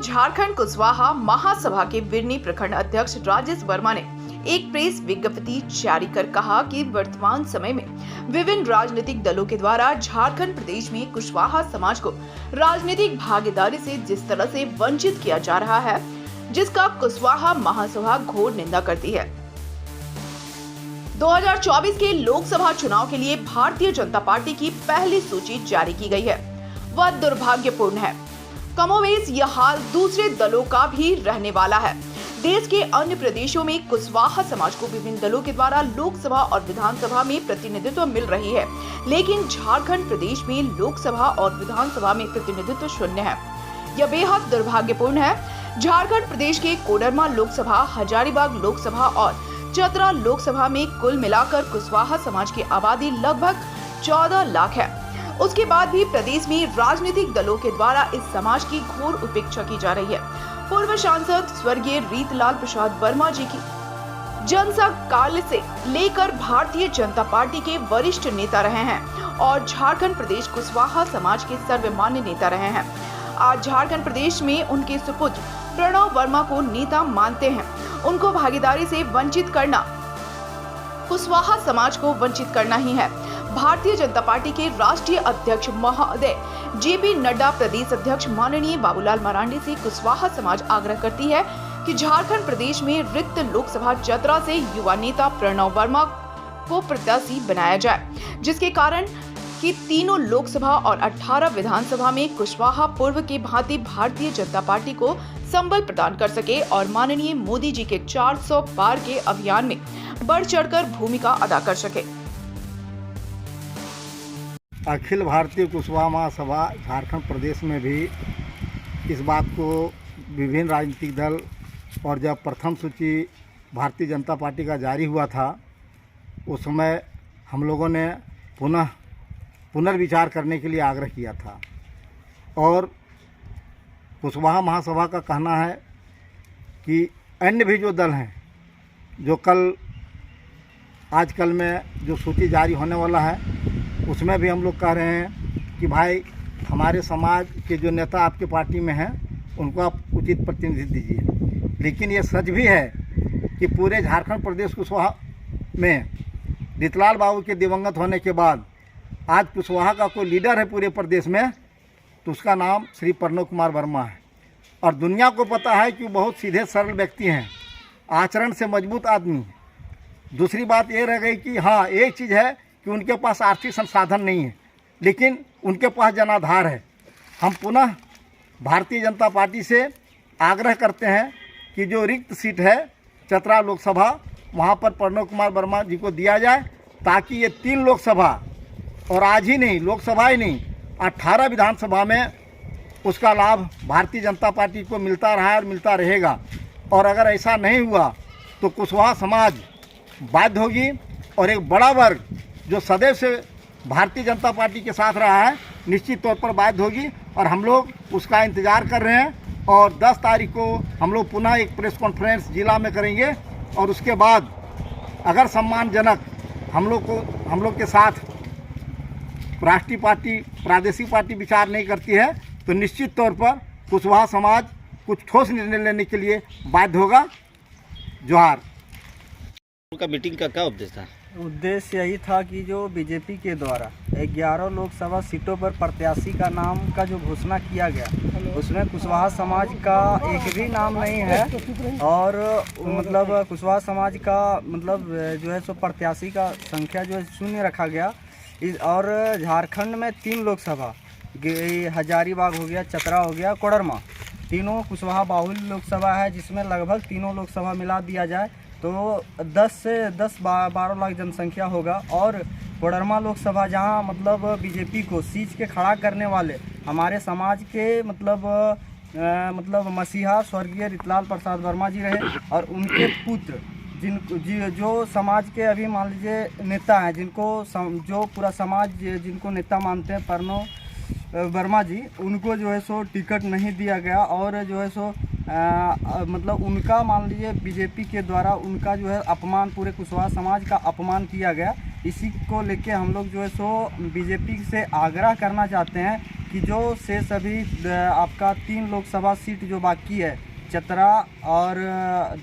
झारखंड कुशवाहा महासभा के बिरनी प्रखंड अध्यक्ष राजेश वर्मा ने एक प्रेस विज्ञप्ति जारी कर कहा कि वर्तमान समय में विभिन्न राजनीतिक दलों के द्वारा झारखंड प्रदेश में कुशवाहा समाज को राजनीतिक भागीदारी से जिस तरह से वंचित किया जा रहा है, जिसका कुशवाहा महासभा घोर निंदा करती है। 2024 के लोकसभा चुनाव के लिए भारतीय जनता पार्टी की पहली सूची जारी की गई है। वह दुर्भाग्यपूर्ण है। कमोवेश यह हाल दूसरे दलों का भी रहने वाला है। देश के अन्य प्रदेशों में कुशवाहा समाज को विभिन्न दलों के द्वारा लोकसभा और विधानसभा में प्रतिनिधित्व मिल रही है, लेकिन झारखंड प्रदेश में लोकसभा और विधानसभा में प्रतिनिधित्व शून्य है। यह बेहद दुर्भाग्यपूर्ण है। झारखंड प्रदेश के कोडरमा लोकसभा, हजारीबाग लोकसभा और चतरा लोकसभा में कुल मिलाकर कुशवाहा समाज की आबादी लगभग 14 लाख है। उसके बाद भी प्रदेश में राजनीतिक दलों के द्वारा इस समाज की घोर उपेक्षा की जा रही है। पूर्व सांसद स्वर्गीय रीतलाल प्रसाद वर्मा जी की जनसंघ काल से लेकर भारतीय जनता पार्टी के वरिष्ठ नेता रहे हैं और झारखंड प्रदेश कुशवाहा समाज के सर्वमान्य नेता रहे हैं। आज झारखंड प्रदेश में उनके सुपुत्र प्रणव वर्मा को नेता मानते हैं। उनको भागीदारी से वंचित करना कुशवाहा समाज को वंचित करना ही है। भारतीय जनता पार्टी के राष्ट्रीय अध्यक्ष महोदय जेपी नड्डा, प्रदेश अध्यक्ष माननीय बाबूलाल मरांडी से कुशवाहा समाज आग्रह करती है कि झारखंड प्रदेश में रिक्त लोकसभा चतरा से युवा नेता प्रणव वर्मा को प्रत्याशी बनाया जाए, जिसके कारण कि तीनों लोकसभा और 18 विधानसभा में कुशवाहा पूर्व के भांति भारतीय जनता पार्टी को संबल प्रदान कर सके और माननीय मोदी जी के 400 पार के अभियान में बढ़ चढ़कर भूमिका अदा कर सके। अखिल भारतीय कुशवाहा महासभा झारखंड प्रदेश में भी इस बात को विभिन्न राजनीतिक दल और जब प्रथम सूची भारतीय जनता पार्टी का जारी हुआ था, उस समय हम लोगों ने पुनर्विचार करने के लिए आग्रह किया था। और कुशवाहा महासभा का कहना है कि अन्य भी जो दल हैं, जो आजकल में जो सूची जारी होने वाला है, उसमें भी हम लोग कह रहे हैं कि भाई हमारे समाज के जो नेता आपके पार्टी में हैं, उनको आप उचित प्रतिनिधित्व दीजिए। लेकिन ये सच भी है कि पूरे झारखंड प्रदेश कुशवाहा में रीतलाल बाबू के दिवंगत होने के बाद आज कुशवाहा का कोई लीडर है पूरे प्रदेश में, तो उसका नाम श्री प्रणव कुमार वर्मा है। और दुनिया को पता है कि वो बहुत सीधे सरल व्यक्ति हैं, आचरण से मजबूत आदमी हैं। दूसरी बात ये रह गई कि हाँ, एक चीज़ है कि उनके पास आर्थिक संसाधन नहीं है, लेकिन उनके पास जनाधार है। हम पुनः भारतीय जनता पार्टी से आग्रह करते हैं कि जो रिक्त सीट है चतरा लोकसभा, वहाँ पर प्रणव कुमार वर्मा जी को दिया जाए, ताकि ये 3 लोकसभा और आज ही नहीं, लोकसभा ही नहीं, 18 विधानसभा में उसका लाभ भारतीय जनता पार्टी को मिलता रहा है और मिलता रहेगा। और अगर ऐसा नहीं हुआ तो कुशवाहा समाज बाध्य होगी और एक बड़ा वर्ग जो सदैव से भारतीय जनता पार्टी के साथ रहा है, निश्चित तौर पर बाध्य होगी। और हम लोग उसका इंतज़ार कर रहे हैं और 10 तारीख को हम लोग पुनः एक प्रेस कॉन्फ्रेंस जिला में करेंगे और उसके बाद अगर सम्मानजनक हम लोग के साथ राष्ट्रीय पार्टी, प्रादेशिक पार्टी विचार नहीं करती है, तो निश्चित तौर पर कुशवाहा समाज कुछ ठोस निर्णय लेने के लिए बाध्य होगा। जोहार। उनका मीटिंग का क्या उद्देश्य था? उद्देश्य यही था कि जो बीजेपी के द्वारा 11 लोकसभा सीटों पर प्रत्याशी का नाम का जो घोषणा किया गया, उसमें कुशवाहा समाज का एक भी नाम नहीं है। और मतलब कुशवाहा समाज का मतलब जो है सो प्रत्याशी का संख्या जो है 0 रखा गया। और झारखंड में 3 लोकसभा, हजारीबाग हो गया, चतरा हो गया, कोडरमा, तीनों कुशवाहा बाहुल्य लोकसभा है, जिसमें लगभग तीनों लोकसभा मिला दिया जाए तो 10 से 12 लाख जनसंख्या होगा। और कोडरमा लोकसभा जहां मतलब बीजेपी को सींच के खड़ा करने वाले हमारे समाज के मतलब मसीहा स्वर्गीय रीतलाल प्रसाद वर्मा जी रहे और उनके पुत्र जो समाज के अभी मान लीजिए नेता हैं, जो पूरा समाज जिनको नेता मानते हैं, प्रणव वर्मा जी, उनको जो है सो टिकट नहीं दिया गया। और जो है सो मतलब उनका मान लीजिए बीजेपी के द्वारा उनका जो है अपमान, पूरे कुशवाहा समाज का अपमान किया गया। इसी को लेके हम लोग जो है सो बीजेपी से आग्रह करना चाहते हैं कि जो शेष अभी आपका 3 लोकसभा सीट जो बाकी है, चतरा और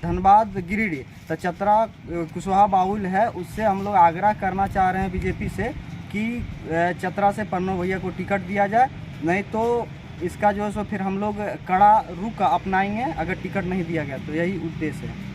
धनबाद गिरिडीह, तो चतरा कुशवाहा बाउल है, उससे हम लोग आग्रह करना चाह रहे हैं बीजेपी से कि चतरा से पन्नू भैया को टिकट दिया जाए, नहीं तो इसका जो है सो फिर हम लोग कड़ा रुख अपनाएंगे अगर टिकट नहीं दिया गया। तो यही उद्देश्य है।